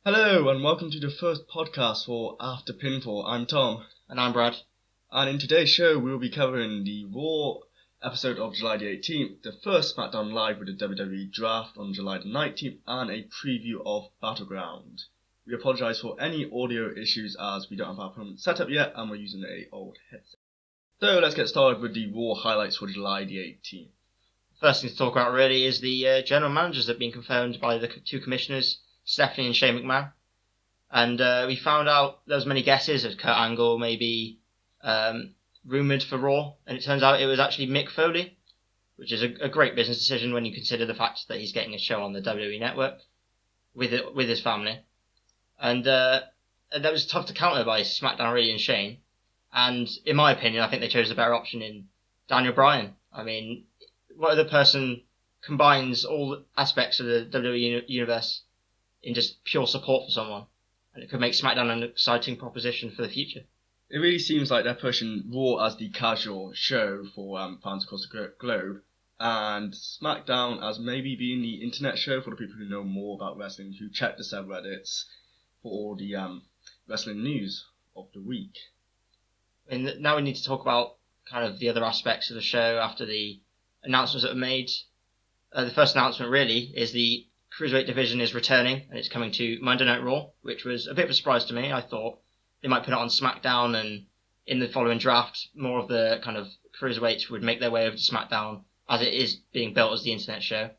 Hello and welcome to the first podcast for After Pinfall. I'm Tom. And I'm Brad. And in today's show we will be covering the Raw episode of July the 18th, the first Smackdown Live with the WWE draft on July the 19th, and a preview of Battleground. We apologise for any audio issues as we don't have our permanent setup yet and we're using an old headset. So let's get started with the Raw highlights for July the 18th. First thing to talk about really is the general managers that have been confirmed by the two commissioners, Stephanie and Shane McMahon. And we found out there was many guesses that Kurt Angle may be rumoured for Raw, and it turns out it was actually Mick Foley, which is a great business decision when you consider the fact that he's getting a show on the WWE network with his family. And that was tough to counter by SmackDown really and Shane. And in my opinion, I think they chose a better option in Daniel Bryan. I mean, what other person combines all aspects of the WWE universe in just pure support for someone? And it could make SmackDown an exciting proposition for the future. It really seems like they're pushing Raw as the casual show for fans across the globe, and SmackDown as maybe being the internet show for the people who know more about wrestling, who check the subreddits for all the wrestling news of the week. And now we need to talk about kind of the other aspects of the show after the announcements that were made. The first announcement really is the Cruiserweight division is returning, and it's coming to Monday Night Raw, which was a bit of a surprise to me. I thought they might put it on SmackDown, and in the following draft, more of the kind of Cruiserweights would make their way over to SmackDown, as it is being built as the internet show.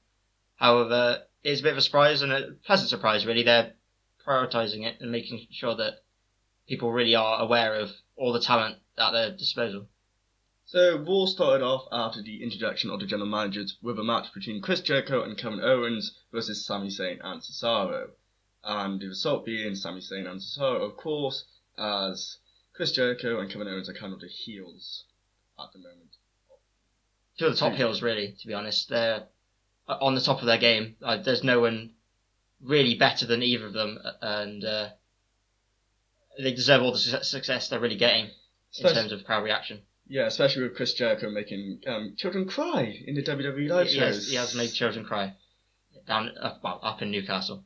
However, it's a bit of a surprise, and a pleasant surprise, really. They're prioritising it and making sure that people really are aware of all the talent at their disposal. So Raw started off after the introduction of the general managers with a match between Chris Jericho and Kevin Owens versus Sami Zayn and Cesaro. And the result being Sami Zayn and Cesaro, of course, as Chris Jericho and Kevin Owens are kind of the heels at the moment. Two of the top heels, really, to be honest. They're on the top of their game. There's no one really better than either of them, and they deserve all the success they're really getting in terms of crowd reaction. Yeah, especially with Chris Jericho making children cry in the WWE live shows. He has made children cry up in Newcastle.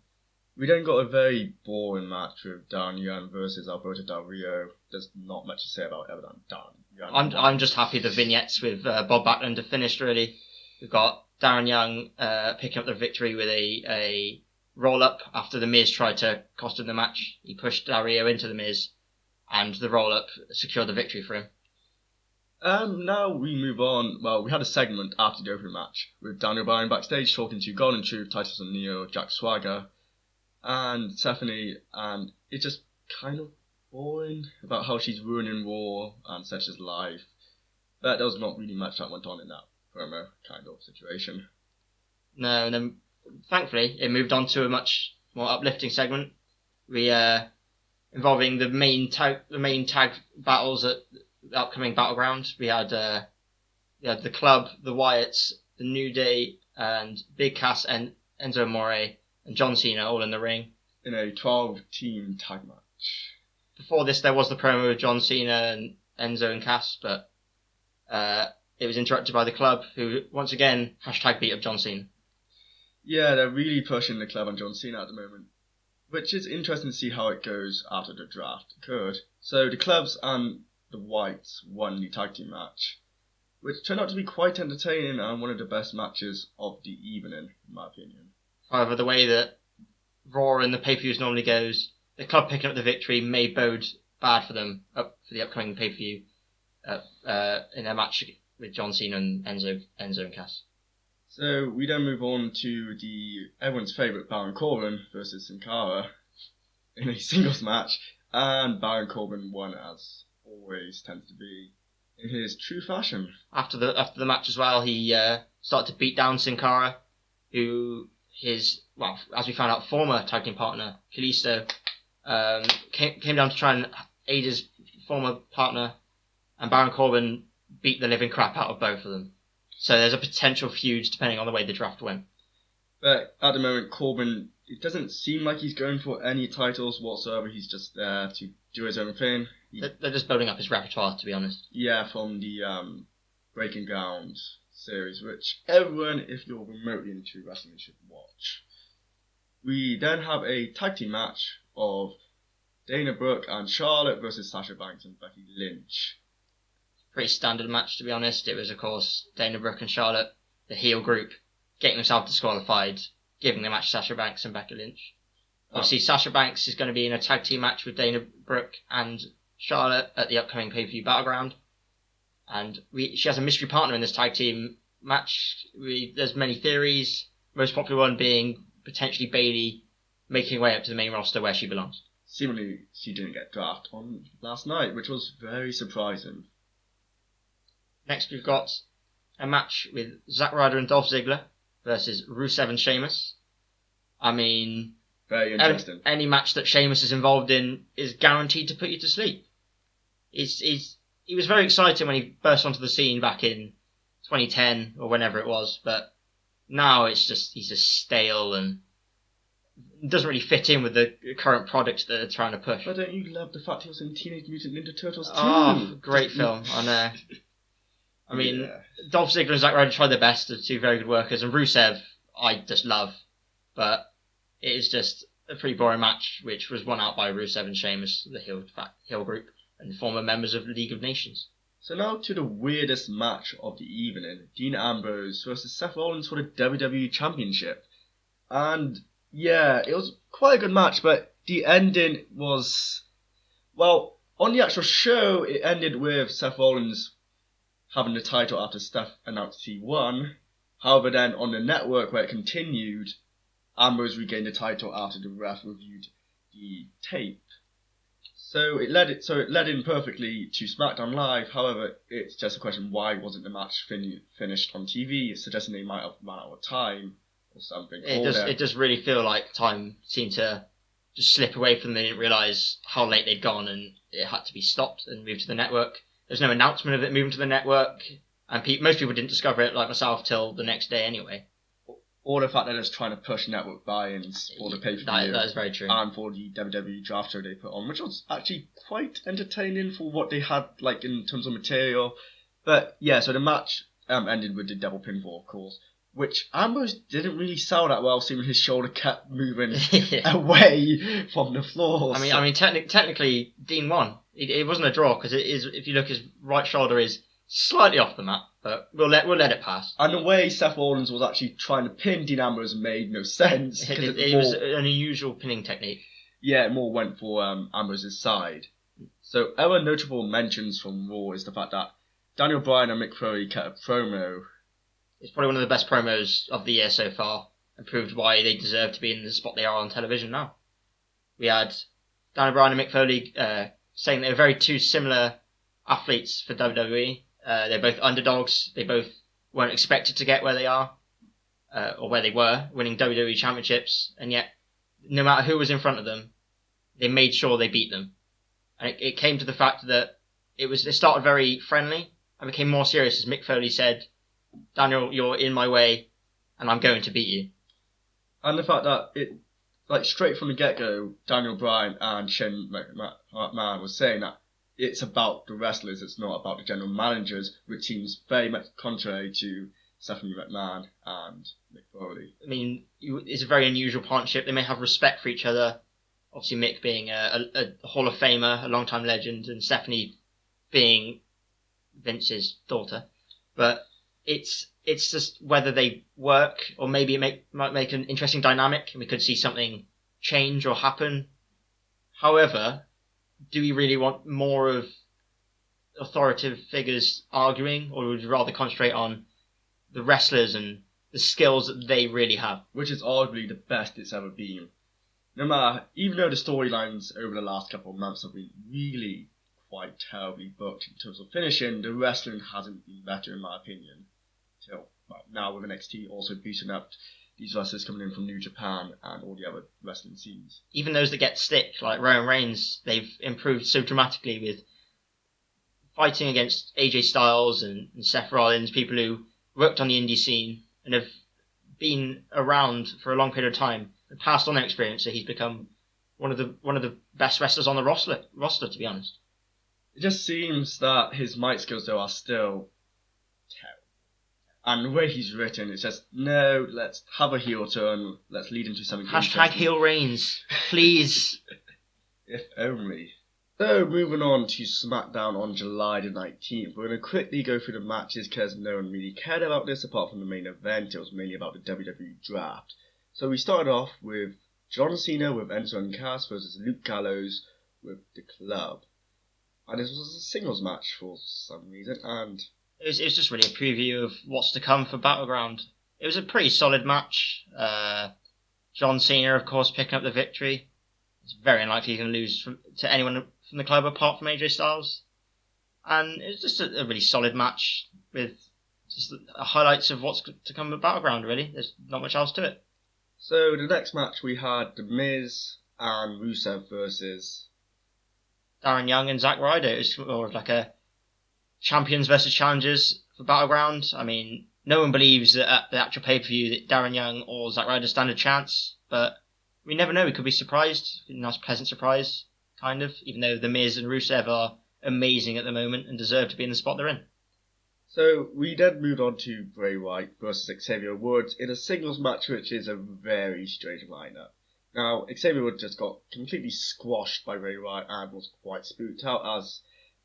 We then got a very boring match with Darren Young versus Alberto Del Rio. There's not much to say about Darren Young. I'm just happy the vignettes with Bob Backlund have finished, really. We've got Darren Young picking up the victory with a roll-up after The Miz tried to cost him the match. He pushed Del Rio into The Miz, and the roll-up secured the victory for him. Now we move on. Well, we had a segment after the opening match with Daniel Bryan backstage talking to Golden Truth, Titus O'Neil, Jack Swagger, and Stephanie, and it's just kind of boring about how she's ruining Raw and such as life. But there was not really much that went on in that promo kind of situation. No, and then thankfully it moved on to a much more uplifting segment. We involving the main tag battles at the upcoming Battleground. We had the Club, the Wyatts, the New Day, and Big Cass and Enzo Amore and John Cena all in the ring in a 12-team tag match. Before this, there was the promo with John Cena and Enzo and Cass, but it was interrupted by the Club, who once again #beat up John Cena. Yeah, they're really pushing the Club and John Cena at the moment, which is interesting to see how it goes after the draft occurred. So the Clubs and the Whites won the tag team match, which turned out to be quite entertaining and one of the best matches of the evening, in my opinion. However, the way that Raw and the pay-per-views normally goes, the Club picking up the victory may bode bad for them for the upcoming pay-per-view in their match with John Cena and Enzo and Cass. So we then move on to everyone's favourite Baron Corbin versus Sin Cara in a singles match, and Baron Corbin won, as always tends to be, in his true fashion. After the match as well, he started to beat down Sin Cara, who as we found out, former tag team partner Kalisto came down to try and aid his former partner, and Baron Corbin beat the living crap out of both of them. So there's a potential feud depending on the way the draft went. But at the moment, Corbin, it doesn't seem like he's going for any titles whatsoever. He's just there to do his own thing. They're just building up his repertoire, to be honest. Yeah, from the Breaking Ground series, which everyone, if you're remotely into wrestling, should watch. We then have a tag team match of Dana Brooke and Charlotte versus Sasha Banks and Becky Lynch. Pretty standard match, to be honest. It was, of course, Dana Brooke and Charlotte, the heel group, getting themselves disqualified, giving the match to Sasha Banks and Becky Lynch. Obviously, Sasha Banks is going to be in a tag team match with Dana Brooke and Charlotte at the upcoming pay-per-view Battleground. And she has a mystery partner in this tag team match. There's many theories, most popular one being potentially Bayley making her way up to the main roster where she belongs. Seemingly, she didn't get drafted on last night, which was very surprising. Next, we've got a match with Zack Ryder and Dolph Ziggler versus Rusev and Sheamus. I mean, very interesting. Any match that Sheamus is involved in is guaranteed to put you to sleep. He was very exciting when he burst onto the scene back in 2010 or whenever it was, but now he's just stale and doesn't really fit in with the current product that they're trying to push. But don't you love the fact he was in Teenage Mutant Ninja Turtles too? Oh, great film. I know. I mean, Dolph Ziggler and Zack Ryder tried their best. They're two very good workers. And Rusev, I just love. But it is just a pretty boring match, which was won out by Rusev and Sheamus, the heel group, and former members of the League of Nations. So now to the weirdest match of the evening. Dean Ambrose versus Seth Rollins for the WWE Championship. And yeah, it was quite a good match, but the ending was... Well, on the actual show, it ended with Seth Rollins having the title after Steph announced he won. However, then on the network where it continued, Ambrose regained the title after the ref reviewed the tape. So it led in perfectly to SmackDown Live. However, it's just a question, why wasn't the match finished on TV, suggesting they might have run out of time or something. It does really feel like time seemed to just slip away from them. They didn't realise how late they'd gone and it had to be stopped and moved to the network. There's no announcement of it moving to the network, and most people didn't discover it, like myself, till the next day anyway. Or the fact that they're just trying to push network buy-ins for the pay-per-view. That is very true. And for the WWE draft show they put on, which was actually quite entertaining for what they had, like, in terms of material. But yeah, so the match ended with the double pinfall, of course, which Ambrose didn't really sell that well, seeing his shoulder kept moving away from the floor. I mean, technically, Dean won. It wasn't a draw because it is. If you look, his right shoulder is slightly off the mat, but we'll let it pass. And the way Seth Rollins was actually trying to pin Dean Ambrose made no sense. It was an unusual pinning technique. Yeah, it more went for Ambrose's side. So other notable mentions from Raw is the fact that Daniel Bryan and Mick Foley cut a promo. It's probably one of the best promos of the year so far, and proved why they deserve to be in the spot they are on television now. We had Daniel Bryan and Mick Foley saying they were very two similar athletes for WWE. They're both underdogs. They both weren't expected to get where they are, or where they were, winning WWE championships, and yet, no matter who was in front of them, they made sure they beat them. And it came to the fact that it started very friendly and became more serious as Mick Foley said, "Daniel, you're in my way, and I'm going to beat you." And the fact that it, like, straight from the get-go, Daniel Bryan and Shane McMahon was saying that it's about the wrestlers, it's not about the general managers, which seems very much contrary to Stephanie McMahon and Mick Foley. I mean, it's a very unusual partnership. They may have respect for each other. Obviously, Mick being a Hall of Famer, a long-time legend, and Stephanie being Vince's daughter. But it's just whether they work, or maybe it might make an interesting dynamic, and we could see something change or happen. However, do we really want more of authoritative figures arguing, or would you rather concentrate on the wrestlers and the skills that they really have? Which is arguably the best it's ever been. No matter, even though the storylines over the last couple of months have been really quite terribly booked in terms of finishing, the wrestling hasn't been better in my opinion. Till now with NXT also boosting up these wrestlers coming in from New Japan and all the other wrestling scenes. Even those that get stick, like Roman Reigns, they've improved so dramatically with fighting against AJ Styles and Seth Rollins, people who worked on the indie scene and have been around for a long period of time and passed on their experience, so he's become one of the best wrestlers on the roster, to be honest. It just seems that his mic skills though are still terrible. And the way he's written, it says, no, let's have a heel turn, let's lead into something Hashtag interesting. heel reigns, please. If only. So, moving on to SmackDown on July the 19th, we're going to quickly go through the matches because no one really cared about this apart from the main event. It was mainly about the WWE draft. So we started off with John Cena with Enzo and Cass versus Luke Gallows with the Club. And this was a singles match for some reason, and It was just really a preview of what's to come for Battleground. It was a pretty solid match. John Cena, of course, picking up the victory. It's very unlikely he can lose to anyone from the club apart from AJ Styles. And it was just a really solid match with just the highlights of what's to come at Battleground, really. There's not much else to it. So the next match we had The Miz and Rusev versus Darren Young and Zack Ryder. It was more of like a champions versus challengers for Battleground. I mean, no one believes that at the actual pay-per-view that Darren Young or Zack Ryder stand a chance, but we never know. We could be surprised. A nice, pleasant surprise, kind of, even though The Miz and Rusev are amazing at the moment and deserve to be in the spot they're in. So we then moved on to Bray Wyatt versus Xavier Woods in a singles match, which is a very strange lineup. Now, Xavier Woods just got completely squashed by Bray Wyatt and was quite spooked out as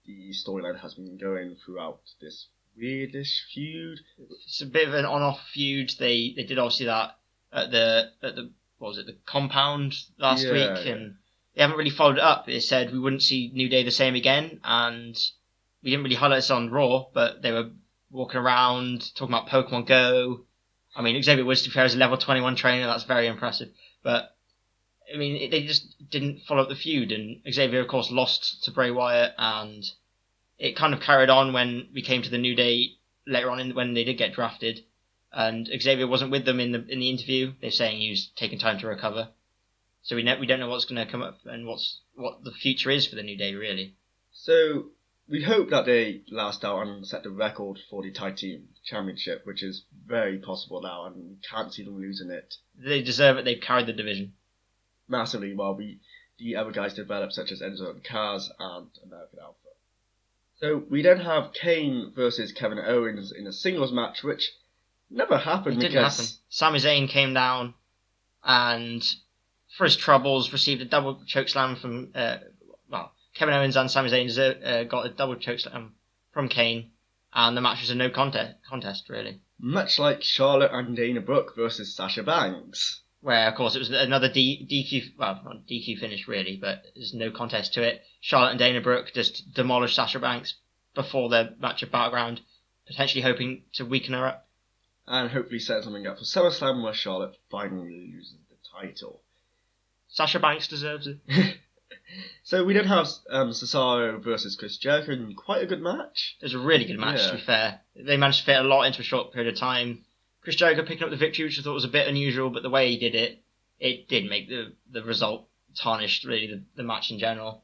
the storyline has been going throughout this weirdish feud. It's a bit of an on-off feud. They did obviously that at the what was it, the compound last week, and they haven't really followed it up. They said we wouldn't see New Day the same again, and we didn't really highlight this on Raw, but they were walking around talking about Pokemon Go. I mean, Xavier Woods, to be fair, is a level 21 trainer. That's very impressive. But, I mean, they just didn't follow up the feud. And Xavier, of course, lost to Bray Wyatt. And it kind of carried on when we came to the New Day later on when they did get drafted. And Xavier wasn't with them in the interview. They're saying he was taking time to recover. So we don't know what's going to come up and what the future is for the New Day, really. So we hope that they last out and set the record for the tag team championship, which is very possible now, and we can't see them losing it. They deserve it. They've carried the division Massively, while the other guys develop, such as Enzo and Kaz and American Alpha. So we then have Kane versus Kevin Owens in a singles match, which never happened. It didn't happen. Sami Zayn came down and, for his troubles, received a double chokeslam from Kevin Owens and Sami Zayn got a double chokeslam from Kane, and the match was a no contest, really. Much like Charlotte and Dana Brooke versus Sasha Banks. Where, of course, it was another DQ, well, not DQ finish, really, but there's no contest to it. Charlotte and Dana Brooke just demolished Sasha Banks before their match at Battleground, potentially hoping to weaken her up. And hopefully set something up for SummerSlam where Charlotte finally loses the title. Sasha Banks deserves it. So we then have Cesaro versus Chris Jericho in quite a good match. It was a really good match, to be fair. They managed to fit a lot into a short period of time. Chris Jericho picking up the victory, which I thought was a bit unusual, but the way he did it, it did make the result tarnished, really, the match in general.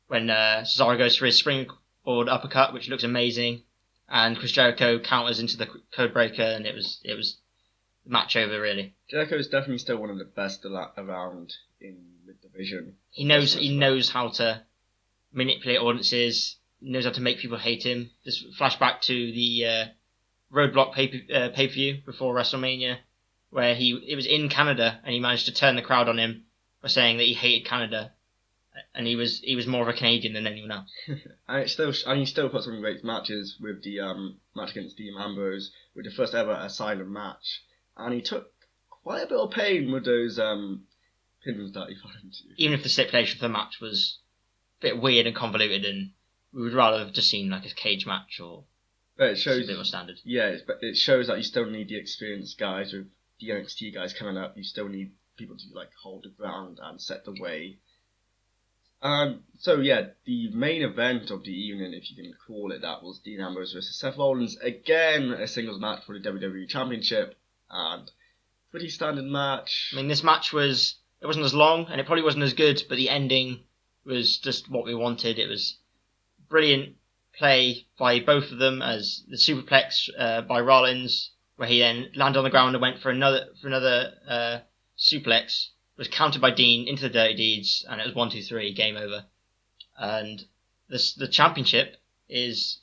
When Cesaro goes for his springboard uppercut, which looks amazing, and Chris Jericho counters into the code breaker, and it was the match over, really. Jericho is definitely still one of the best around in the division. He knows how to manipulate audiences. He knows how to make people hate him. Just flashback to the Roadblock pay-per-view before WrestleMania, where it was in Canada and he managed to turn the crowd on him by saying that he hated Canada, and he was more of a Canadian than anyone else. And he still put some great matches with the match against Dean Ambrose, with the first ever Asylum match, and he took quite a bit of pain with those pins that he fell into. Even if the stipulation for the match was a bit weird and convoluted, and we would rather have just seen like a cage match or but it shows a bit more standard. Yeah, but it shows that you still need the experienced guys with the NXT guys coming up. You still need people to like hold the ground and set the way. So yeah, the main event of the evening, if you can call it that, was Dean Ambrose versus Seth Rollins. Again, a singles match for the WWE Championship, and pretty standard match. I mean, this match wasn't as long, and it probably wasn't as good, but the ending was just what we wanted. It was brilliant play by both of them, as the superplex by Rollins, where he then landed on the ground and went for another suplex, was countered by Dean into the Dirty Deeds, and it was 1-2-3, game over. And the championship is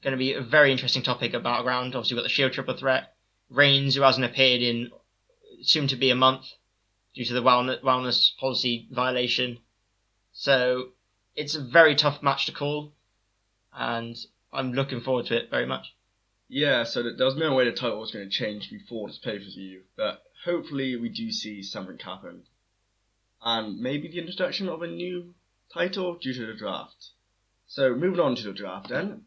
going to be a very interesting topic at Battleground. Obviously, we've got the Shield triple threat. Reigns, who hasn't appeared in soon to be a month due to the wellness policy violation. So it's a very tough match to call, and I'm looking forward to it very much. Yeah, so there was no way the title was going to change before this pay-per-view, but hopefully we do see something happen. And maybe the introduction of a new title due to the draft. So moving on to the draft then.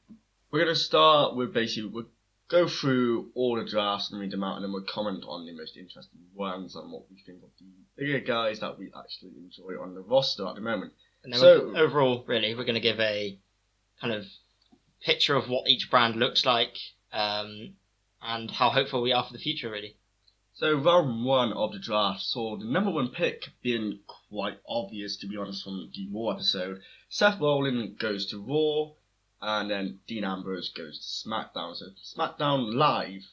We're going to start with we'll go through all the drafts and read them out, and then we'll comment on the most interesting ones and what we think of the bigger guys that we actually enjoy on the roster at the moment. And then overall, really, we're going to give a kind of picture of what each brand looks like, and how hopeful we are for the future, really. So round 1 of the draft saw the number 1 pick being quite obvious, to be honest, from the Raw episode. Seth Rollins goes to Raw, and then Dean Ambrose goes to SmackDown. So SmackDown Live,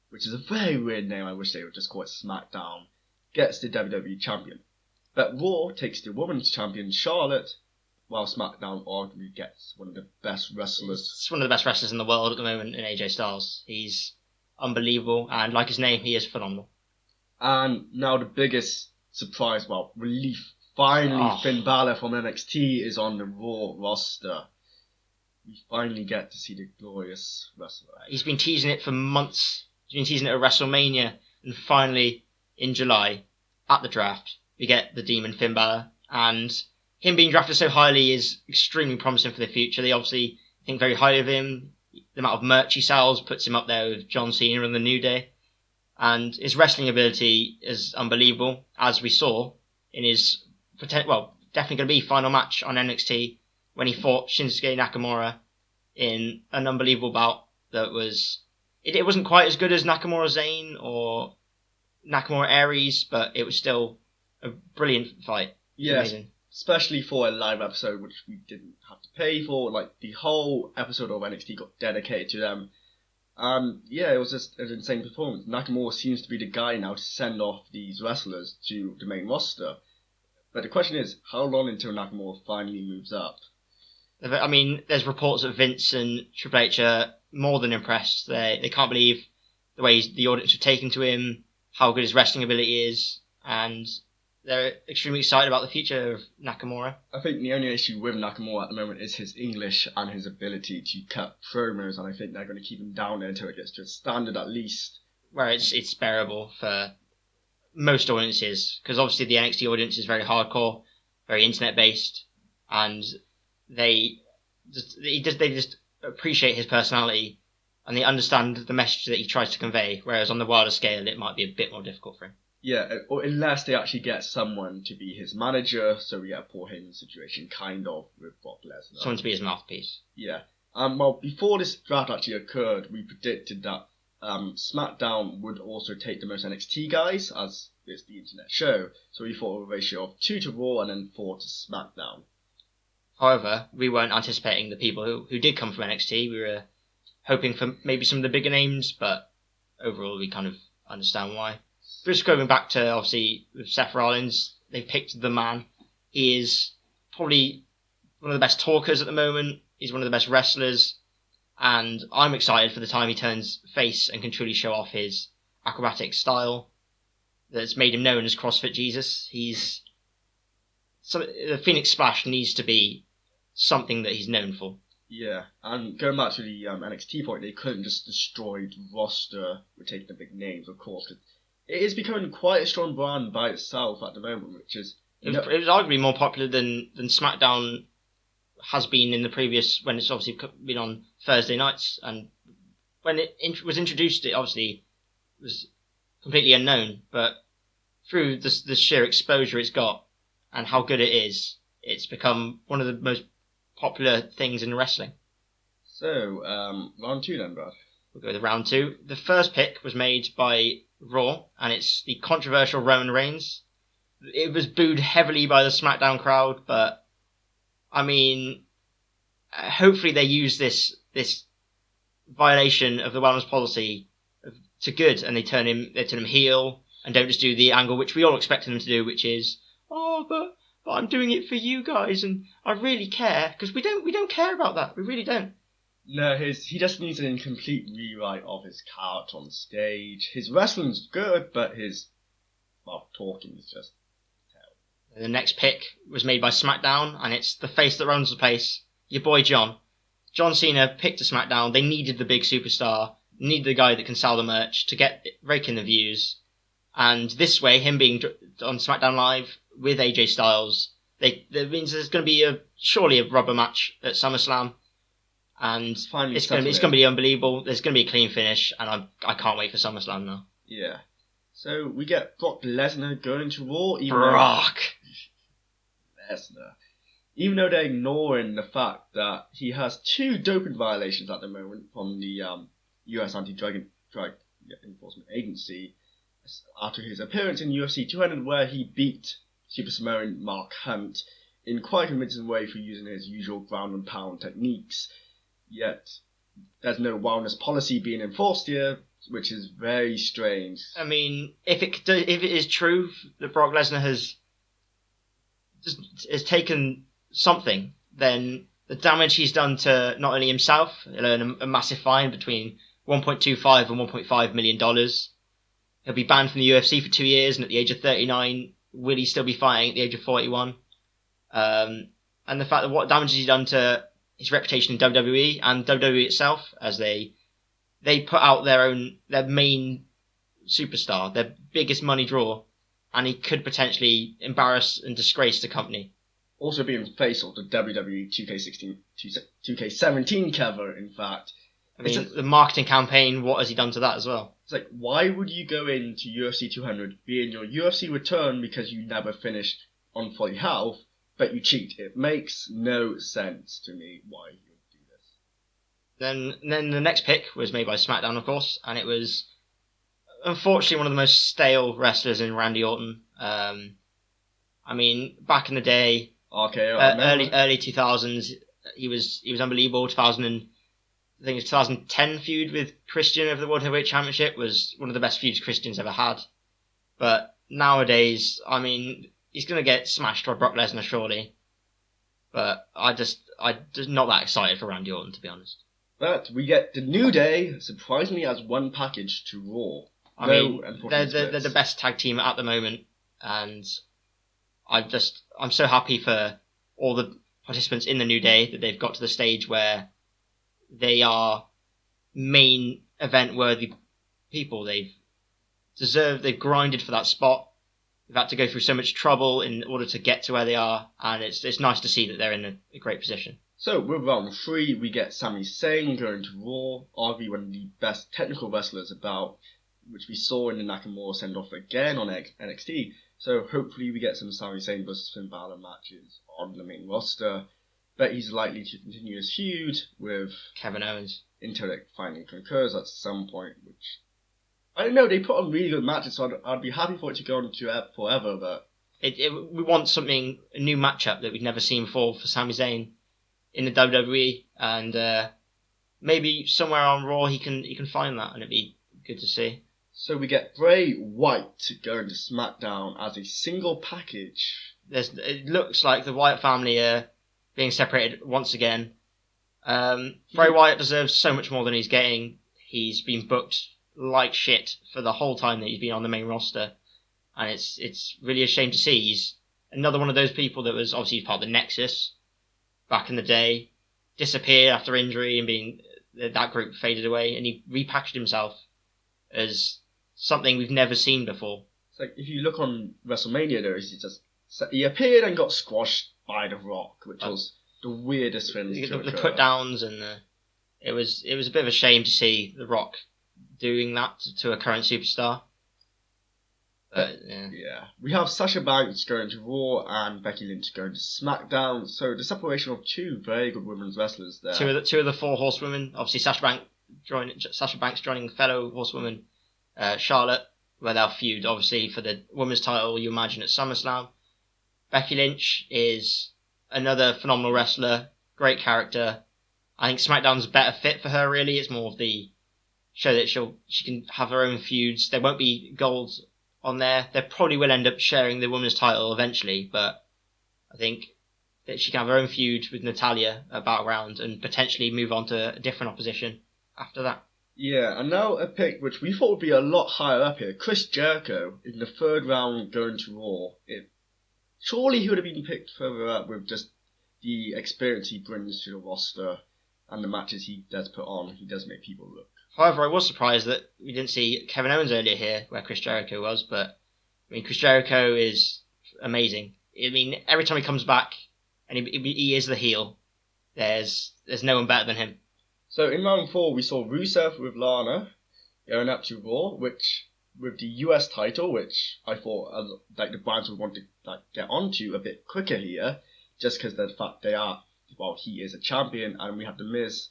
which is a very weird name, I wish they would just call it SmackDown, gets the WWE champion. But Raw takes the women's champion, Charlotte, while SmackDown arguably gets one of the best wrestlers. It's one of the best wrestlers in the world at the moment in AJ Styles. He's unbelievable, and like his name, he is phenomenal. And now the biggest surprise, relief, finally Finn Balor from NXT is on the Raw roster. We finally get to see the glorious wrestler. He's been teasing it for months. He's been teasing it at WrestleMania, and finally, in July, at the draft, we get the Demon Finn Balor, and him being drafted so highly is extremely promising for the future. They obviously think very highly of him. The amount of merch he sells puts him up there with John Cena and the New Day. And his wrestling ability is unbelievable, as we saw in his definitely going to be final match on NXT when he fought Shinsuke Nakamura in an unbelievable bout that was... It wasn't quite as good as Nakamura Zayn or Nakamura Aries, but it was still a brilliant fight. Yes, amazing. Especially for a live episode, which we didn't have to pay for. Like, the whole episode of NXT got dedicated to them. It was just an insane performance. Nakamura seems to be the guy now to send off these wrestlers to the main roster. But the question is, how long until Nakamura finally moves up? I mean, there's reports that Vince and Triple H are more than impressed. They can't believe the way the audience have taken to him, how good his wrestling ability is, and they're extremely excited about the future of Nakamura. I think the only issue with Nakamura at the moment is his English and his ability to cut promos, and I think they're going to keep him down there until it gets to a standard at least. Where it's bearable for most audiences, because obviously the NXT audience is very hardcore, very internet based, and they just appreciate his personality, and they understand the message that he tries to convey, whereas on the wilder scale it might be a bit more difficult for him. Yeah, or unless they actually get someone to be his manager, so we get a Paul Heyman situation, kind of, with Brock Lesnar. Someone to be his mouthpiece. Yeah. Before this draft actually occurred, we predicted that SmackDown would also take the most NXT guys, as it's the internet show. So we thought of a ratio of 2 to Raw and then 4 to SmackDown. However, we weren't anticipating the people who did come from NXT. We were hoping for maybe some of the bigger names, but overall we kind of understand why. Just going back to, obviously, with Seth Rollins, they've picked the man. He is probably one of the best talkers at the moment. He's one of the best wrestlers. And I'm excited for the time he turns face and can truly show off his acrobatic style that's made him known as CrossFit Jesus. The Phoenix Splash needs to be something that he's known for. Yeah, and going back to the NXT point, they couldn't just destroy the roster with taking the big names, of course. It is becoming quite a strong brand by itself at the moment, which is... It was arguably more popular than SmackDown has been in the previous, when it's obviously been on Thursday nights. And when it was introduced, it obviously was completely unknown. But through the sheer exposure it's got and how good it is, it's become one of the most popular things in wrestling. So, round 2 then, Brad. We'll go with round 2. The first pick was made by Raw, and it's the controversial Roman Reigns. It was booed heavily by the SmackDown crowd, but I mean, hopefully they use this violation of the wellness policy to good, and they turn him heel, and don't just do the angle which we all expected them to do, which is, but I'm doing it for you guys, and I really care, because we don't care about that. We really don't. No, he just needs an incomplete rewrite of his character on stage. His wrestling's good, but his talking is just terrible. The next pick was made by SmackDown, and it's the face that runs the place, your boy John. John Cena picked a SmackDown. They needed the big superstar, needed the guy that can sell the merch to rake in the views. And this way, him being on SmackDown Live with AJ Styles, that means there's going to be surely a rubber match at SummerSlam. And it's going to be unbelievable. There's going to be a clean finish, and I can't wait for SummerSlam now. Yeah. So we get Brock Lesnar going to Raw. Brock Lesnar. Even though they're ignoring the fact that he has 2 doping violations at the moment from the U.S. Anti-Drug Enforcement Agency after his appearance in UFC 200, where he beat Super Samoan Mark Hunt in quite a convincing way for using his usual ground and pound techniques. Yet there's no wellness policy being enforced here, which is very strange. I mean, if it is true that Brock Lesnar has taken something, then the damage he's done to not only himself, he'll earn a massive fine between $1.25 and $1.5 million. He'll be banned from the UFC for 2 years, and at the age of 39, will he still be fighting at the age of 41? And the fact that what damage he's done to his reputation in WWE and WWE itself, as they put out their main superstar, their biggest money draw, and he could potentially embarrass and disgrace the company. Also being face of the WWE 2K17 cover, in fact. I mean, the marketing campaign, what has he done to that as well? It's like, why would you go into UFC 200, be in your UFC return because you never finished on full health, but you cheat? It makes no sense to me why you would do this. Then the next pick was made by SmackDown, of course, and it was unfortunately one of the most stale wrestlers in Randy Orton. I mean, back in the day, early 2000s, he was unbelievable. 2010 feud with Christian over the World Heavyweight Championship was one of the best feuds Christian's ever had. But nowadays, I mean, he's going to get smashed by Brock Lesnar, surely. But I'm just not that excited for Randy Orton, to be honest. But we get the New Day, surprisingly, as one package to Raw. I mean, they're the best tag team at the moment, and I'm so happy for all the participants in the New Day that they've got to the stage where they are main event worthy people. They've grinded for that spot. They've had to go through so much trouble in order to get to where they are, and it's nice to see that they're in a great position. So with round 3, we get Sami Zayn going to Raw, arguably one of the best technical wrestlers about, which we saw in the Nakamura send-off again on NXT. So hopefully we get some Sami Zayn versus Finn Balor matches on the main roster. But he's likely to continue his feud with Kevin Owens until it finally concurs at some point, which I don't know, they put on really good matches, so I'd be happy for it to go on to forever, but we want a new matchup that we've never seen before for Sami Zayn in the WWE, and maybe somewhere on Raw he can find that, and it'd be good to see. So we get Bray Wyatt going to SmackDown as a single package. It looks like the Wyatt family are being separated once again. Bray Wyatt deserves so much more than he's getting. He's been booked like shit for the whole time that he's been on the main roster, and it's really a shame to see. He's another one of those people that was obviously part of the Nexus back in the day, disappeared after injury and that group faded away, and he repackaged himself as something we've never seen before. It's like, if you look on WrestleMania, he appeared and got squashed by The Rock, which was the weirdest thing to occur. The put downs, and it was a bit of a shame to see The Rock doing that to a current superstar. But, yeah. We have Sasha Banks going to Raw and Becky Lynch going to SmackDown. So the separation of 2 very good women's wrestlers there. Two of the 4 horsewomen. Obviously, Sasha Banks joining fellow horsewoman Charlotte, where they'll feud obviously for the women's title. You imagine at SummerSlam. Becky Lynch is another phenomenal wrestler, great character. I think SmackDown's a better fit for her. Really, it's more of the show that she can have her own feuds. There won't be gold on there. They probably will end up sharing the women's title eventually, but I think that she can have her own feud with Natalya at Battleground and potentially move on to a different opposition after that. Yeah, and now a pick which we thought would be a lot higher up here. Chris Jericho in the third round going to Raw. Surely he would have been picked further up with just the experience he brings to the roster and the matches he does put on. He does make people look. However, I was surprised that we didn't see Kevin Owens earlier here, where Chris Jericho was. But I mean, Chris Jericho is amazing. I mean, every time he comes back, and he is the heel, there's no one better than him. So in round 4, we saw Rusev with Lana going up to Raw, which with the US title, which I thought like the brands would want to get onto a bit quicker here, just because of the fact he is a champion, and we have the Miz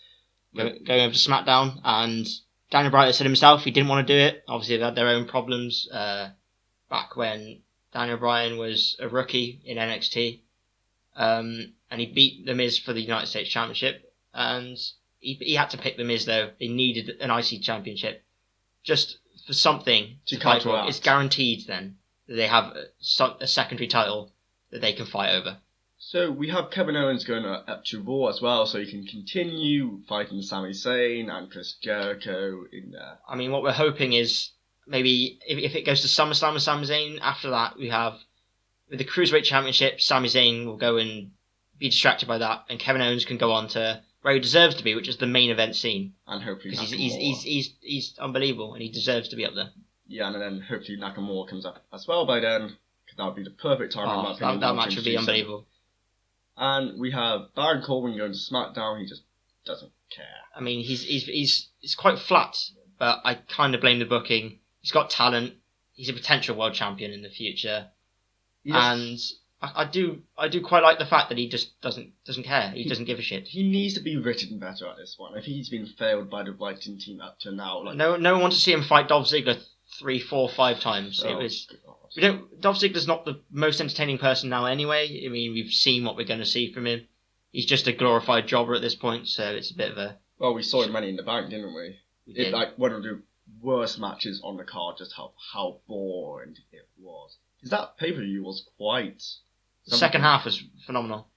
going over to SmackDown, and Daniel Bryan said himself he didn't want to do it. Obviously, they had their own problems back when Daniel Bryan was a rookie in NXT, and he beat the Miz for the United States Championship, and he had to pick the Miz though. They needed an IC Championship just for something to fight for. counteract. It's guaranteed then that they have a secondary title that they can fight over. So we have Kevin Owens going up to Raw as well, so he can continue fighting Sami Zayn and Chris Jericho in there. I mean, what we're hoping is maybe if it goes to SummerSlam with Sami Zayn, after that we have with the Cruiserweight Championship, Sami Zayn will go and be distracted by that, and Kevin Owens can go on to where he deserves to be, which is the main event scene. And hopefully because he's unbelievable and he deserves to be up there. Yeah, and then hopefully Nakamura comes up as well by then, because that would be the perfect time. In my opinion, that match would be unbelievable. And we have Baron Corbin going to SmackDown. He just doesn't care. I mean, he's quite flat, but I kind of blame the booking. He's got talent. He's a potential world champion in the future, and I do quite like the fact that he just doesn't care. He doesn't give a shit. He needs to be written better at this one. I think he's been failed by the writing team up to now. No one wants to see him fight Dolph Ziggler 3, 4, 5 times. Dolph Ziggler's not the most entertaining person now anyway. I mean, we've seen what we're going to see from him. He's just a glorified jobber at this point, so it's a bit of a... Well, we saw him Money in the Bank, didn't we? It's like one of the worst matches on the card, just how boring it was. Because that pay-per-view was quite... The second half was phenomenal.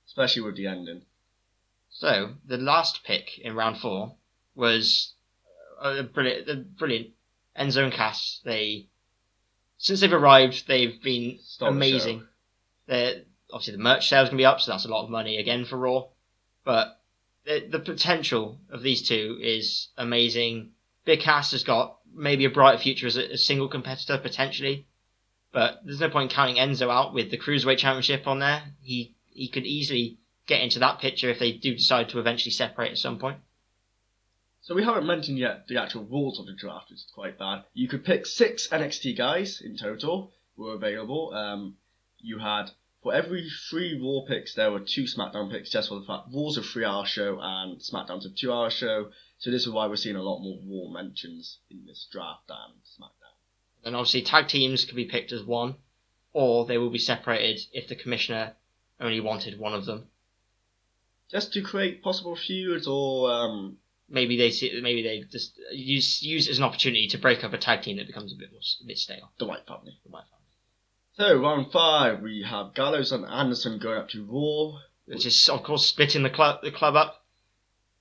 Especially with the ending. So, the last pick in round 4 was brilliant. Enzo and Cass, since they've arrived, they've been amazing. Obviously, the merch sales can be up, so that's a lot of money again for Raw. But the potential of these two is amazing. Big Cass has got maybe a brighter future as a single competitor, potentially. But there's no point in counting Enzo out with the Cruiserweight Championship on there. He could easily get into that picture if they do decide to eventually separate at some point. So we haven't mentioned yet the actual rules of the draft, which is quite bad. You could pick 6 NXT guys in total who were available. You had, for every 3 Raw picks, there were 2 SmackDown picks, just for the fact Raw's a 3-hour show and SmackDown's a 2-hour show. So this is why we're seeing a lot more Raw mentions in this draft than SmackDown. And obviously tag teams can be picked as 1, or they will be separated if the commissioner only wanted one of them. Just to create possible feuds, or... Maybe they just use it as an opportunity to break up a tag team that becomes a bit stale. The White Family. So, round 5, we have Gallows and Anderson going up to Raw. Which is, of course, splitting the club up.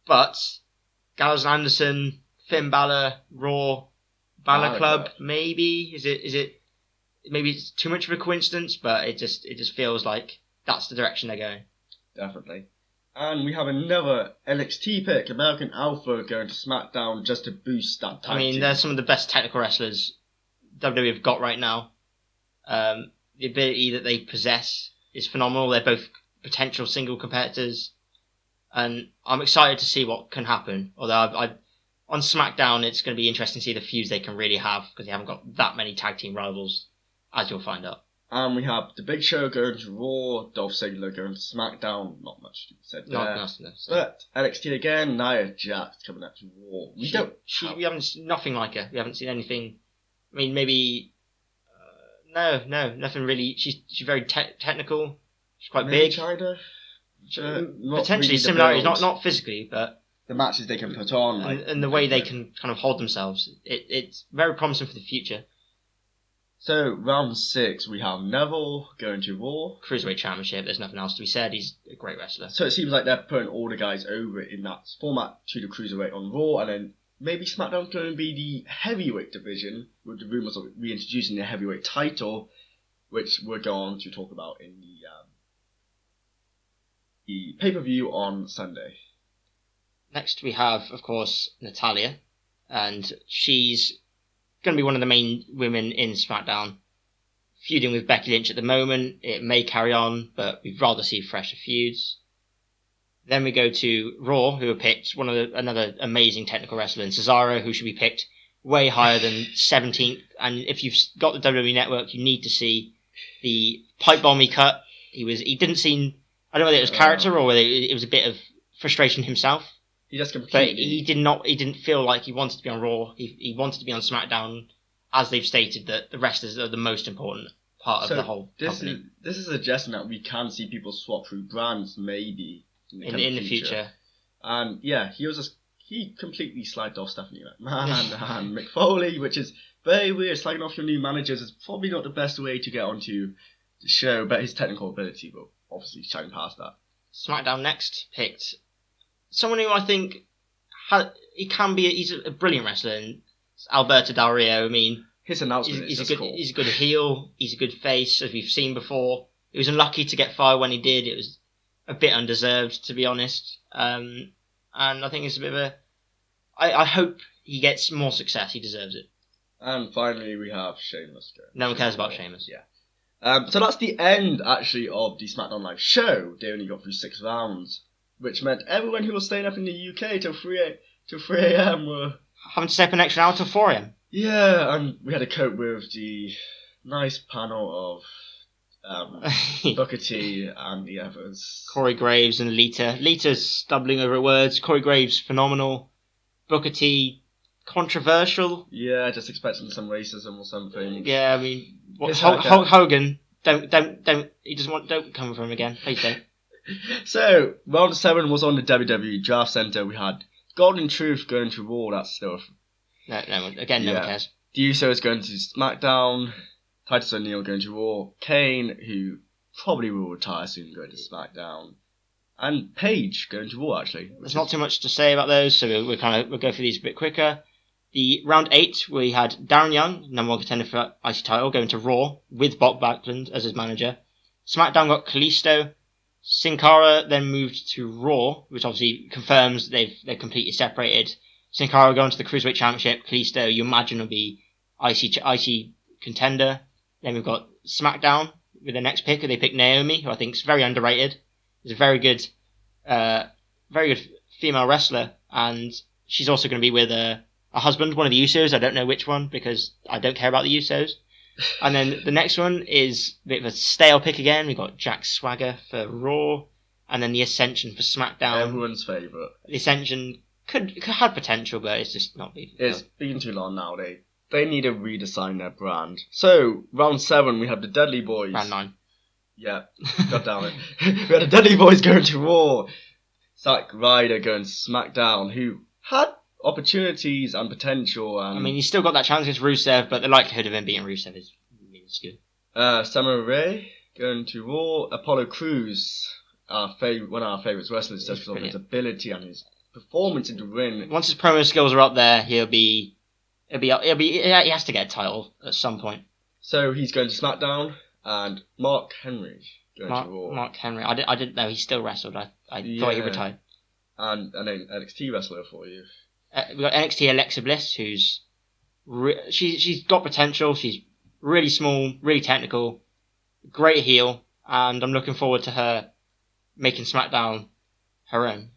But Gallows and Anderson, Finn Balor, Raw, Balor Club, maybe? Is it? Maybe it's too much of a coincidence, but it just feels like that's the direction they're going. Definitely. And we have another NXT pick, American Alpha, going to SmackDown just to boost that tag team. They're some of the best technical wrestlers WWE have got right now. The ability that they possess is phenomenal. They're both potential single competitors. And I'm excited to see what can happen. Although on SmackDown, it's going to be interesting to see the feuds they can really have, because they haven't got that many tag team rivals, as you'll find out. And we have The Big Show going to Raw, Dolph Ziggler going to SmackDown. Not much to be said there. No. But NXT again, Nia Jax coming up to Raw. We haven't seen nothing like her. We haven't seen anything. I mean, maybe... No, nothing really. She's very technical. She's quite big. China. Potentially really similarities, not physically, but... The matches they can put on. And the way they can kind of hold themselves. It's very promising for the future. So, round 6, we have Neville going to Raw. Cruiserweight Championship, there's nothing else to be said. He's a great wrestler. So it seems like they're putting all the guys over in that format to the Cruiserweight on Raw, and then maybe SmackDown's going to be the heavyweight division, with the rumours of reintroducing the heavyweight title, which we're going to talk about in the pay-per-view on Sunday. Next we have, of course, Natalya, and she's going to be one of the main women in SmackDown, feuding with Becky Lynch at the moment. It may carry on, but we'd rather see fresher feuds. Then we go to Raw, who are picked another amazing technical wrestler in Cesaro, who should be picked way higher than 17th. And if you've got the WWE Network, you need to see the pipe bomb he cut. He didn't seem, I don't know whether it was character or whether it was a bit of frustration himself. He just completely... But he didn't feel like he wanted to be on Raw. He wanted to be on SmackDown, as they've stated that the wrestlers are the most important part of the whole company. This is suggesting that we can see people swap through brands maybe in the future. And yeah, he completely slagged off Stephanie McMahon and Mick Foley, which is very weird. Slagging off your new managers is probably not the best way to get onto the show, but his technical ability will obviously shine past that. SmackDown next picked someone who I think he's a brilliant wrestler, and Alberto Del Rio. I mean, his announcement he's a good heel, he's a good face, as we've seen before. He was unlucky to get fired when he did. It was a bit undeserved, to be honest. And I think it's a bit of a... I hope he gets more success. He deserves it. And finally, we have Sheamus. No one cares about Sheamus. Yeah. So that's the end, actually, of the SmackDown Live show. They only got through 6 rounds, which meant everyone who was staying up in the UK till 3 a.m. were... having to stay up an extra hour till 4 a.m. Yeah, and we had to cope with the nice panel of Booker T and the others. Corey Graves and Lita. Lita's stumbling over words. Corey Graves, phenomenal. Booker T, controversial. Yeah, just expecting some racism or something. Yeah, I mean, Hogan, don't come for him again. Please don't. So, round 7 was on the WWE Draft Center. We had Golden Truth going to Raw. That's still... No one cares. The Usos going to SmackDown. Titus O'Neil going to Raw. Kane, who probably will retire soon, going to SmackDown. And Paige going to Raw, actually. There's not too much to say about those, so we'll go through these a bit quicker. The round 8, we had Darren Young, number 1 contender for IC title, going to Raw with Bob Backlund as his manager. SmackDown got Kalisto. Sin Cara then moved to Raw, which obviously confirms they're completely separated. Sin Cara going to the Cruiserweight Championship. Kalisto, you imagine, will be IC contender. Then we've got SmackDown with the next pick. They picked Naomi, who I think is very underrated. Is a very good female wrestler, and she's also going to be with a husband, one of the Usos. I don't know which one because I don't care about the Usos. And then the next one is a bit of a stale pick again. We've got Jack Swagger for Raw, and then the Ascension for SmackDown. Everyone's favourite. The Ascension could have potential, but it's just not been. It's been too long now. They need to redesign their brand. So, round 7, we have the Dudley Boys. Round 9. Yeah, god damn it. We had the Dudley Boys going to Raw. Zack Ryder going to SmackDown, who had opportunities and potential. And I mean, he's still got that chance against Rusev, but the likelihood of him beating Rusev is minuscule. Samurai Ray going to Raw. Apollo Crews, one of our favourite wrestlers, just because of his ability and his performance in the ring. Once his promo skills are up there, he has to get a title at some point. So he's going to SmackDown, and Mark Henry going to Raw. Mark Henry, I didn't know he still wrestled. I thought he retired. And an NXT wrestler for you. We've got NXT Alexa Bliss, who's she's got potential. She's really small, really technical, great heel, and I'm looking forward to her making SmackDown her own.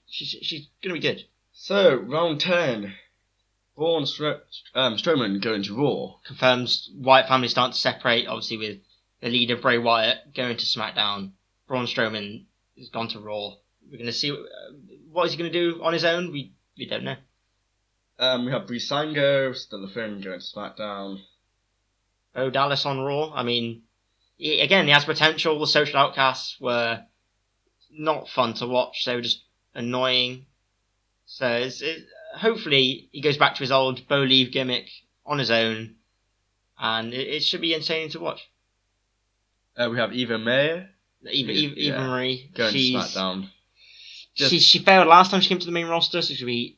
She's gonna be good. So round 10, Braun Strowman going to Raw. Confirms Wyatt family starting to separate. Obviously, with the leader Bray Wyatt going to SmackDown, Braun Strowman has gone to Raw. We're gonna see what is he gonna do on his own. We don't know. We have Breezango, still a thing, going to SmackDown. Bo Dallas on Raw. I mean, he has potential. The Social Outcasts were not fun to watch. They were just annoying. So hopefully he goes back to his old Bo Leave gimmick on his own. and it should be insane to watch. We have Eva May. Eva Marie, going to SmackDown. She failed last time she came to the main roster, so it should be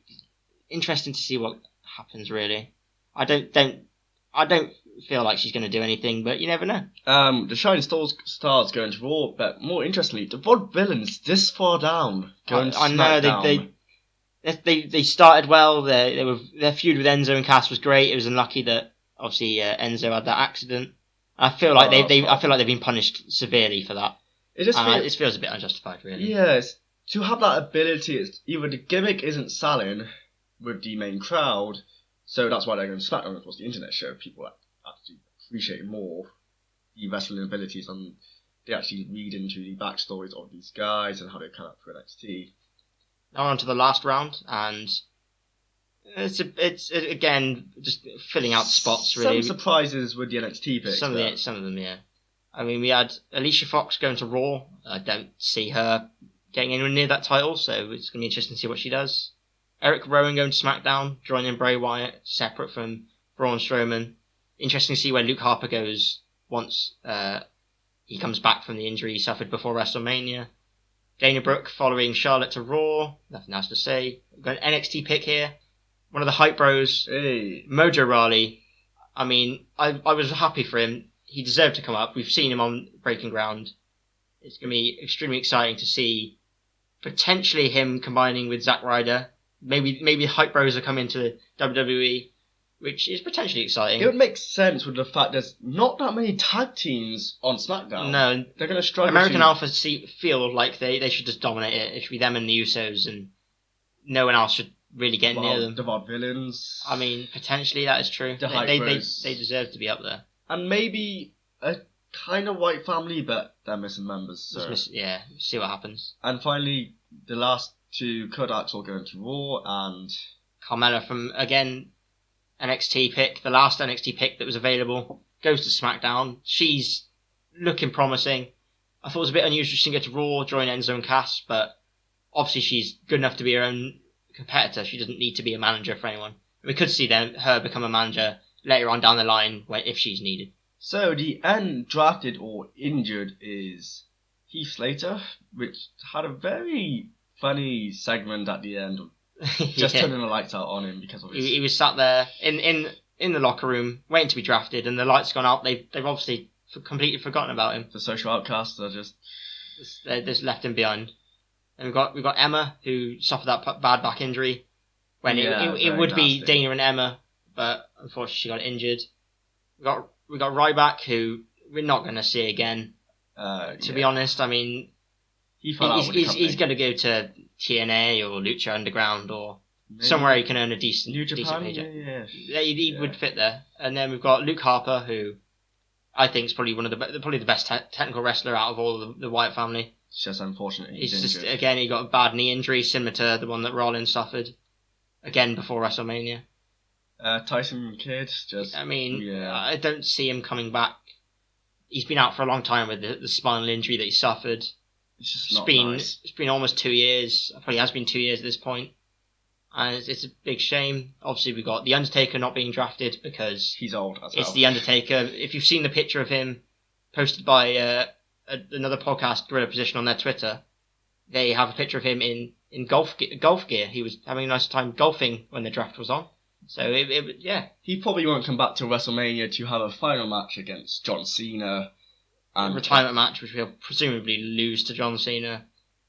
interesting to see what happens. Really, I don't feel like she's going to do anything, but you never know. The Shining Stars going to Raw, but more interestingly, the Vaudevillains this far down going to SmackDown. They started well. Their feud with Enzo and Cass was great. It was unlucky that obviously Enzo had that accident. I feel like they've been punished severely for that. It feels a bit unjustified, really. Yes, to have that ability, it's either the gimmick isn't selling with the main crowd, so that's why they're going to SmackDown. Of course, the internet show people actually appreciate more the wrestling abilities, and they actually read into the backstories of these guys and how they come up for NXT. Now on to the last round, and it's again just filling out the spots. Really, some surprises with the NXT picks. Some of them, yeah. I mean, we had Alicia Fox going to Raw. I don't see her getting anywhere near that title, so it's going to be interesting to see what she does. Eric Rowan going to SmackDown, joining Bray Wyatt, separate from Braun Strowman. Interesting to see where Luke Harper goes once he comes back from the injury he suffered before WrestleMania. Dana Brooke following Charlotte to Raw. Nothing else to say. We've got an NXT pick here. One of the hype bros, Mojo Rawley. I mean, I was happy for him. He deserved to come up. We've seen him on Breaking Ground. It's going to be extremely exciting to see potentially him combining with Zack Ryder. Maybe hype bros are coming to WWE, which is potentially exciting. It would make sense with the fact there's not that many tag teams on SmackDown. No, they're going to struggle. American Alpha feel like they should just dominate it. It should be them and the Usos, and no one else should really get near them. The Vaudevillains. I mean, potentially that is true. They deserve to be up there. And maybe a kind of white family, but they're missing members. So. See what happens. And finally, the last two Kodaks will go into Raw, and Carmella from, again, NXT pick, the last NXT pick that was available, goes to SmackDown. She's looking promising. I thought it was a bit unusual she didn't get to Raw, join Enzo and Cass, but obviously she's good enough to be her own competitor. She doesn't need to be a manager for anyone. We could see her become a manager later on down the line if she's needed. So the undrafted or injured is Heath Slater, which had a very funny segment at the end, just turning the lights out on him because of his... He was sat there in the locker room waiting to be drafted, and the lights gone out. They've obviously completely forgotten about him. The social outcasts are they just left him behind. And we've got Emma, who suffered that bad back injury when it would be Dana and Emma, but unfortunately she got injured. We got Ryback, who we're not going to see again. To be honest, I mean, he's going to go to TNA or Lucha Underground or somewhere he can earn a decent paycheck. He would fit there. And then we've got Luke Harper, who I think is probably the best technical wrestler out of all the Wyatt family. It's just unfortunate. Again, he got a bad knee injury similar to the one that Rollins suffered again before WrestleMania. Tyson Kidd, I don't see him coming back. He's been out for a long time with the spinal injury that he suffered. It's been almost 2 years. Probably has been 2 years at this point. And it's a big shame. Obviously, we got The Undertaker not being drafted because he's old. It's The Undertaker. If you've seen the picture of him posted by another podcast, Gorilla Position, on their Twitter, they have a picture of him in golf gear. He was having a nice time golfing when the draft was on. So, he probably won't come back to WrestleMania to have a final match against John Cena. A retirement match, which we'll presumably lose to John Cena.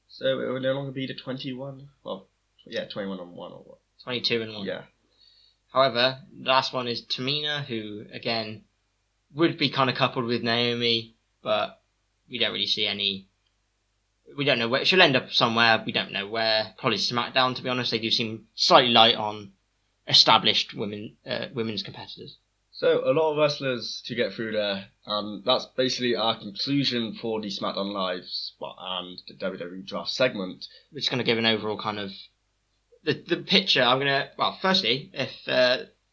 So, it will no longer be the 21? Well, 21 and 1 or what? 22 and 1. Yeah. However, the last one is Tamina, who, again, would be kind of coupled with Naomi, but we don't really see any... We don't know where... She'll end up somewhere, we don't know where. Probably SmackDown, to be honest. They do seem slightly light on established women's competitors. So, a lot of wrestlers to get through there. That's basically our conclusion for the SmackDown Lives and the WWE Draft segment. We're just going to give an overall kind of... The picture, I'm going to... Well, firstly, if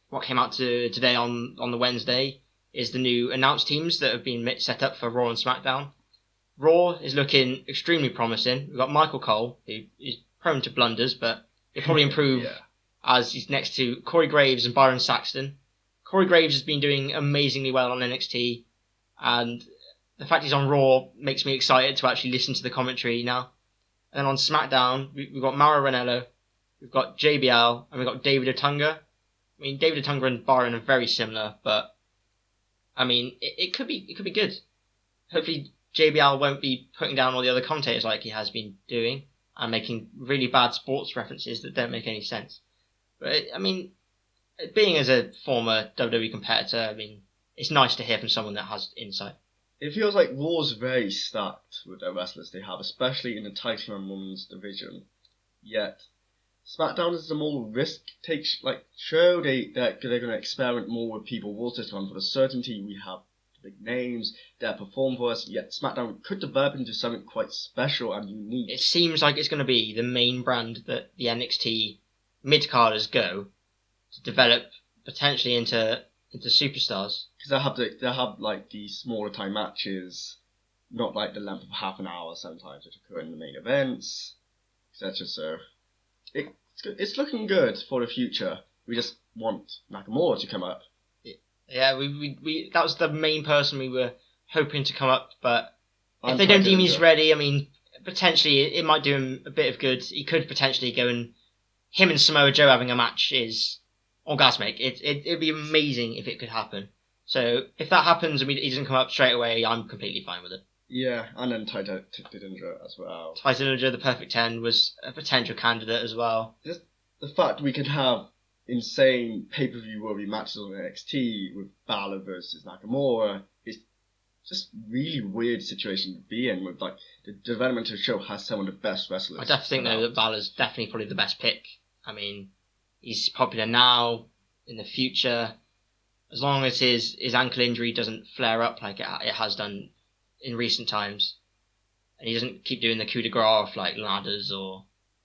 what came out today on the Wednesday is the new announced teams that have been set up for Raw and SmackDown. Raw is looking extremely promising. We've got Michael Cole, who is prone to blunders, but he'll probably improve as he's next to Corey Graves and Byron Saxton. Corey Graves has been doing amazingly well on NXT, and the fact he's on Raw makes me excited to actually listen to the commentary now. And then on SmackDown, we've got Mauro Ranallo, we've got JBL, and we've got David Otunga. I mean, David Otunga and Byron are very similar, but I mean, it could be good. Hopefully, JBL won't be putting down all the other commentators like he has been doing and making really bad sports references that don't make any sense. But I mean, being as a former WWE competitor, I mean, it's nice to hear from someone that has insight. It feels like Raw's very stacked with the wrestlers they have, especially in the title and women's division. Yet, SmackDown is a more risk-take show. They're going to experiment more with people Raw's this time for the certainty we have the big names that perform for us. Yet SmackDown could develop into something quite special and unique. It seems like it's going to be the main brand that the NXT mid-carders go to develop potentially into superstars. Because they have like these smaller time matches, not like the length of half an hour sometimes, which occur in the main events, etc. So it's looking good for the future. We just want Nakamura to come up. Yeah, we that was the main person we were hoping to come up, but if they don't deem he's ready, I mean, potentially it might do him a bit of good. He could potentially go and him and Samoa Joe having a match is orgasmic. It'd be amazing if it could happen. So if that happens and he doesn't come up straight away, I'm completely fine with it. Yeah, and then Ty Dillinger as well. Ty Dillinger, the Perfect 10, was a potential candidate as well. Just the fact we could have insane pay-per-view worthy matches on NXT with Balor versus Nakamura is just really weird situation to be in. With like the development of the show has some of the best wrestlers. I definitely think though that Balor's definitely probably the best pick. I mean, he's popular now, in the future, as long as his ankle injury doesn't flare up like it has done in recent times, and he doesn't keep doing the coup de grace of like ladders or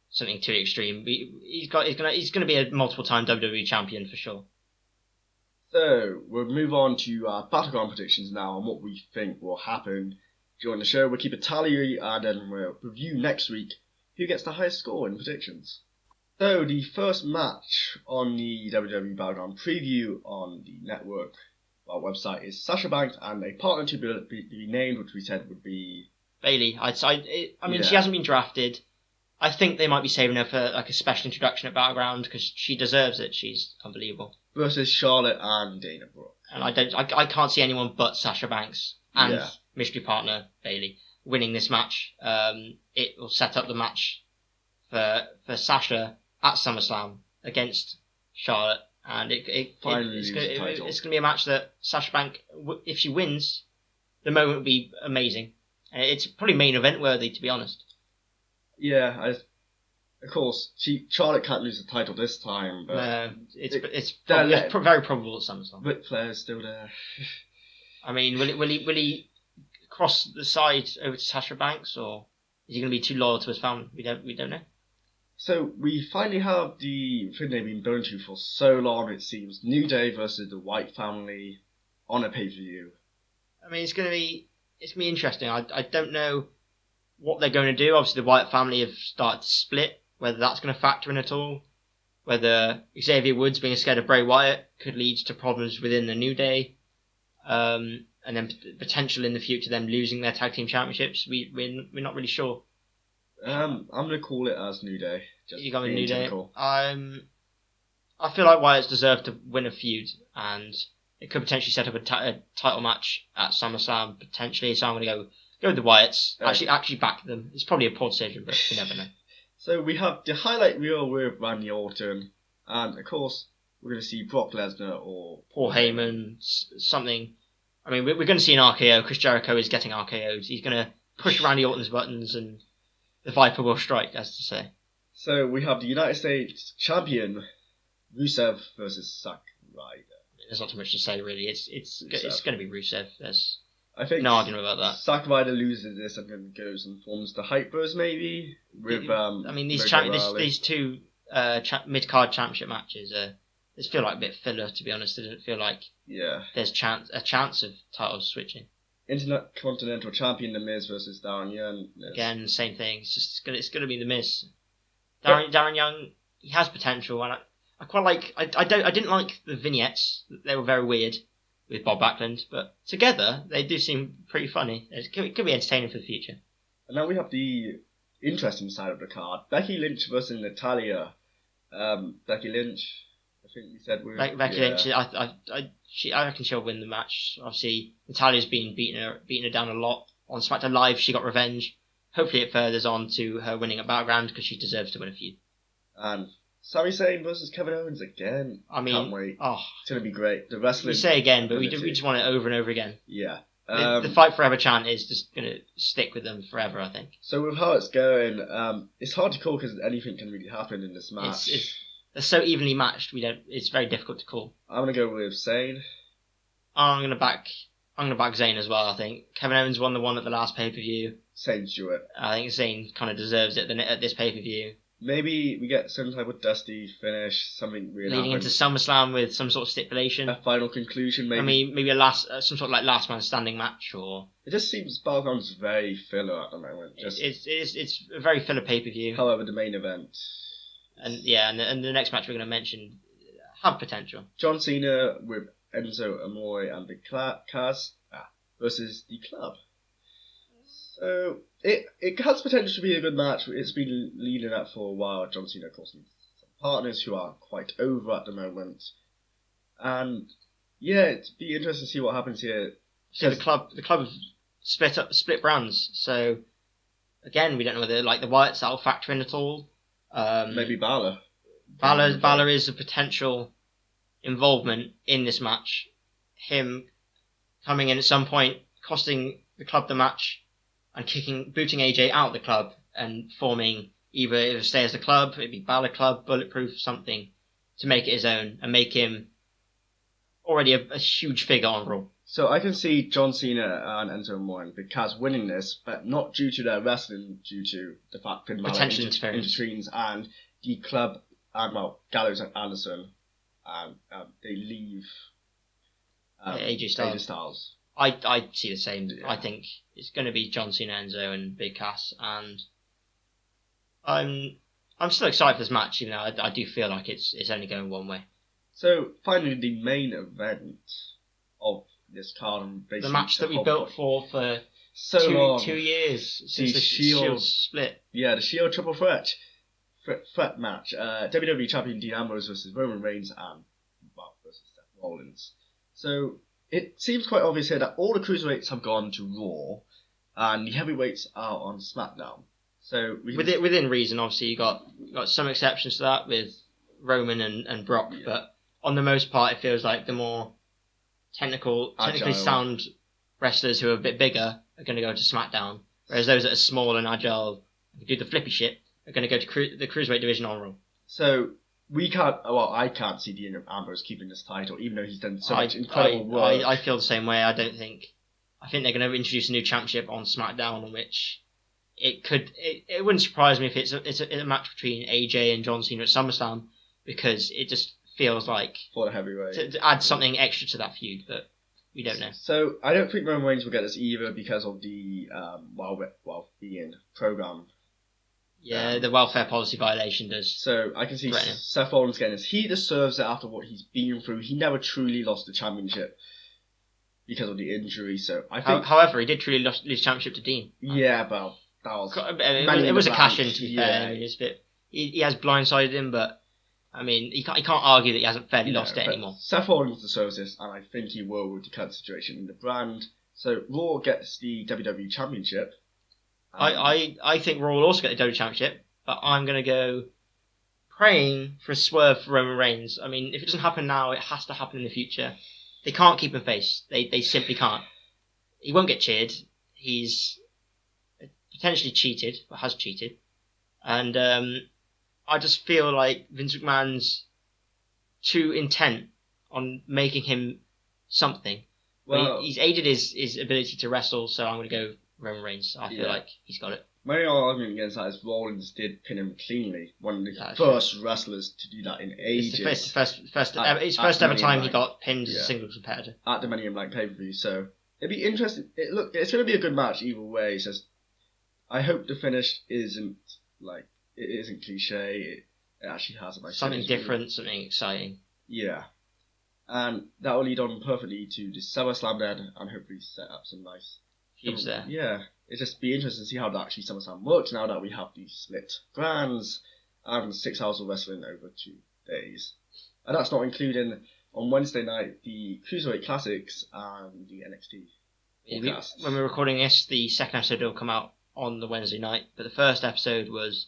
something too extreme. He's gonna be a multiple-time WWE champion for sure. So we'll move on to our Battleground predictions now and what we think will happen during the show. We'll keep a tally and then we'll review next week who gets the highest score in predictions. So the first match on the WWE Battleground preview on the network, our website, is Sasha Banks and a partner to be named, which we said would be Bayley. I mean, she hasn't been drafted. I think they might be saving her for like a special introduction at Battleground because she deserves it. She's unbelievable. Versus Charlotte and Dana Brooke. And I can't see anyone but Sasha Banks and mystery partner Bayley winning this match. It will set up the match for Sasha at SummerSlam against Charlotte, and it's going to be a match that Sasha Banks, if she wins, the moment will be amazing. It's probably main event worthy, to be honest. Yeah, of course, Charlotte can't lose the title this time, but no, it's very probable at SummerSlam. Ric Flair's still there. I mean, will he cross the side over to Sasha Banks, or is he going to be too loyal to his family? We don't know. So we finally have the thing they've been building to for so long, it seems. New Day versus the White family on a pay-per-view. I mean, it's going to be interesting. I don't know what they're going to do. Obviously, the White family have started to split. Whether that's going to factor in at all. Whether Xavier Woods being scared of Bray Wyatt could lead to problems within the New Day. And then potential in the future them losing their tag team championships. We're not really sure. I'm going to call it as New Day. You got a New Day. I feel like Wyatt's deserved to win a feud, and it could potentially set up a title match at SummerSlam potentially. So I'm going to go with the Wyatts. Actually back them. It's probably a poor decision, but you never know. So we have the highlight reel with Randy Orton, and of course we're going to see Brock Lesnar or Paul Heyman, something. I mean, we're going to see an RKO. Chris Jericho is getting RKO'd. He's going to push Randy Orton's buttons, and the Viper will strike, as to say. So we have the United States champion Rusev versus Zack Ryder. There's not too much to say, really. It's going to be Rusev. I think no argument about that. Zack Ryder loses this and then goes and forms the Hype Bros maybe with I mean, these two mid-card championship matches just feel like a bit filler, to be honest. It doesn't feel like there's a chance of titles switching. Intercontinental champion The Miz versus Darren Young. Again, same thing. It's going to be The Miz. Darren Young, he has potential, and I quite like. I didn't like the vignettes. They were very weird with Bob Backlund, but together they do seem pretty funny. It could be entertaining for the future. And now we have the interesting side of the card: Becky Lynch versus Natalia. Becky Lynch, I think we said we. Becky Lynch, I reckon she'll win the match. Obviously, Natalia's been beating her down a lot on SmackDown Live. She got revenge. Hopefully, it furthers on to her winning at Battleground because she deserves to win a feud. And Sami Zayn versus Kevin Owens again. I mean, can't wait. Oh, it's gonna be great. The wrestling. We say again, but we just want it over and over again. Yeah. The Fight Forever chant is just gonna stick with them forever, I think. So with how it's going, it's hard to call because anything can really happen in this match. They're so evenly matched. It's very difficult to call. I'm gonna go with Zayn. I'm gonna back Zayn as well. I think Kevin Owens won the one at the last pay-per-view. Zayn's do it. I think Zayn kind of deserves it at this pay-per-view. Maybe we get some type of dusty finish, something really leading into SummerSlam with some sort of stipulation. A final conclusion, maybe. I mean, maybe some sort of last man standing match, or. It just seems Battleground's very filler at the moment. It's a very filler pay-per-view. However, the main event. And the next match we're going to mention have potential. John Cena with Enzo Amore and the Kaz versus the Club. So it has potential to be a good match. It's been leading up for a while. John Cena, of course, needs some partners who are quite over at the moment. And yeah, it'd be interesting to see what happens here. So the club split brands. So again, we don't know whether the Wyatts that'll factor in at all. Maybe Balor. Balor is a potential involvement in this match. Him coming in at some point, costing the club the match, and booting AJ out of the club and forming either stay as the club, it'd be Balor Club, Bulletproof, something to make it his own and make him already a huge figure on Raw. So I can see John Cena and Enzo Amore and Big Cass winning this, but not due to their wrestling, due to the fact that potential interference and the club and Gallows and Anderson, they leave AJ Styles. I see the same. Yeah. I think it's going to be John Cena, Enzo, and Big Cass, and I'm still excited for this match, even though I do feel like it's only going one way. So finally, the main event of this card, and basically the match that we built for so long. 2 years since the Shield split. Yeah, the Shield triple threat match. WWE Champion Dean Ambrose versus Roman Reigns and versus Seth Rollins. So it seems quite obvious here that all the cruiserweights have gone to Raw, and the heavyweights are on SmackDown. So within reason, obviously you got some exceptions to that with Roman and Brock, yeah. But on the most part, it feels like the more technically sound wrestlers who are a bit bigger are going to go to SmackDown, whereas those that are small and agile who do the flippy shit are going to go to the cruiserweight division on Raw. So I can't see Dean Ambrose keeping this title, even though he's done so much incredible work. I feel the same way. I think they're going to introduce a new championship on SmackDown, in which it wouldn't surprise me if it's a match between AJ and John Cena at SummerSlam, because it just feels like for the heavyweight to add something extra to that feud, but we don't know. So I don't think Roman Reigns will get this either because of the being programmed. Yeah, the welfare policy violation does. So I can see Seth Rollins getting this. He deserves it after what he's been through. He never truly lost the championship because of the injury. So I think, however, he did truly lose the championship to Dean. Yeah, but that was it was a cash in, to be fair. I mean, it's a bit, he has blindsided him, but I mean, he can't argue that he hasn't fairly lost it anymore. Seth Rollins deserves this, and I think he will with the current situation in the brand. So Raw gets the WWE Championship. I think Raw will also get the WWE Championship, but I'm going to go praying for a swerve for Roman Reigns. I mean, if it doesn't happen now, it has to happen in the future. They can't keep him face. They simply can't. He won't get cheered. He's potentially cheated, but has cheated. And I just feel like Vince McMahon's too intent on making him something. Well, he's aided his ability to wrestle, so I'm going to go Roman Reigns. I feel like he's got it. My only argument against that is Rollins did pin him cleanly. One of the first wrestlers to do that in ages. It's the first ever time he got pinned as a singles competitor. At the Money in Black pay-per-view, so it'd be interesting. It's going to be a good match either way. So I hope the finish isn't cliche. It actually has a nice Something finish. different, something exciting. Yeah. And that will lead on perfectly to the SummerSlam then, and hopefully set up some nice Feuds there. Yeah, it'd just be interesting to see how actually SummerSlam works now that we have these split brands and 6 hours of wrestling over 2 days. And that's not including on Wednesday night the Cruiserweight Classics and the NXT forecasts. When we're recording this, the second episode will come out on the Wednesday night, but the first episode was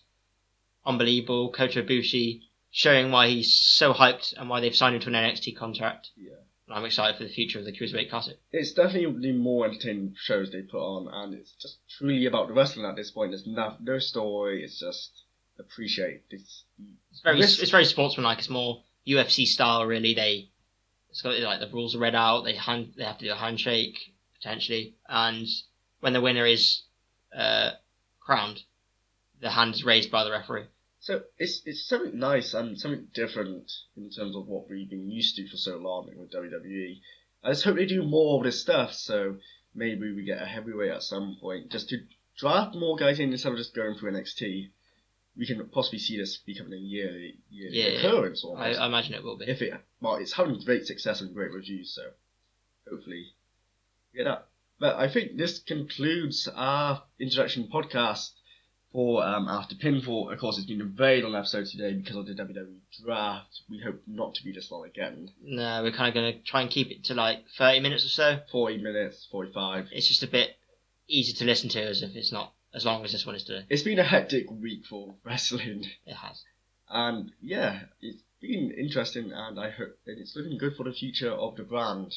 unbelievable. Kota Ibushi showing why he's so hyped and why they've signed him to an NXT contract. Yeah. And I'm excited for the future of the Cruiserweight Classic. It's definitely the more entertaining shows they put on, and it's just truly about the wrestling at this point. There's no story. It's just appreciate this. It's very sportsmanlike. It's more UFC style, really. It's got like the rules are read out. They have to do a handshake potentially, and when the winner is crowned, the hand is raised by the referee. So it's something nice and something different in terms of what we've been used to for so long with WWE. I just hope they do more of this stuff. So maybe we get a heavyweight at some point, just to draft more guys in instead of just going through NXT. We can possibly see this becoming a yearly occurrence almost. I imagine it will be. It's having great success and great reviews, so hopefully we get that. But I think this concludes our introduction podcast for After Pinfall. Of course, it's been a very long episode today because of the WWE draft. We hope not to be this long again. No, we're kind of going to try and keep it to like 30 minutes or so. 40 minutes, 45. It's just a bit easy to listen to as if it's not as long as this one is today. It's been a hectic week for wrestling. It has. And yeah, it's been interesting, and I hope that it's looking good for the future of the brand.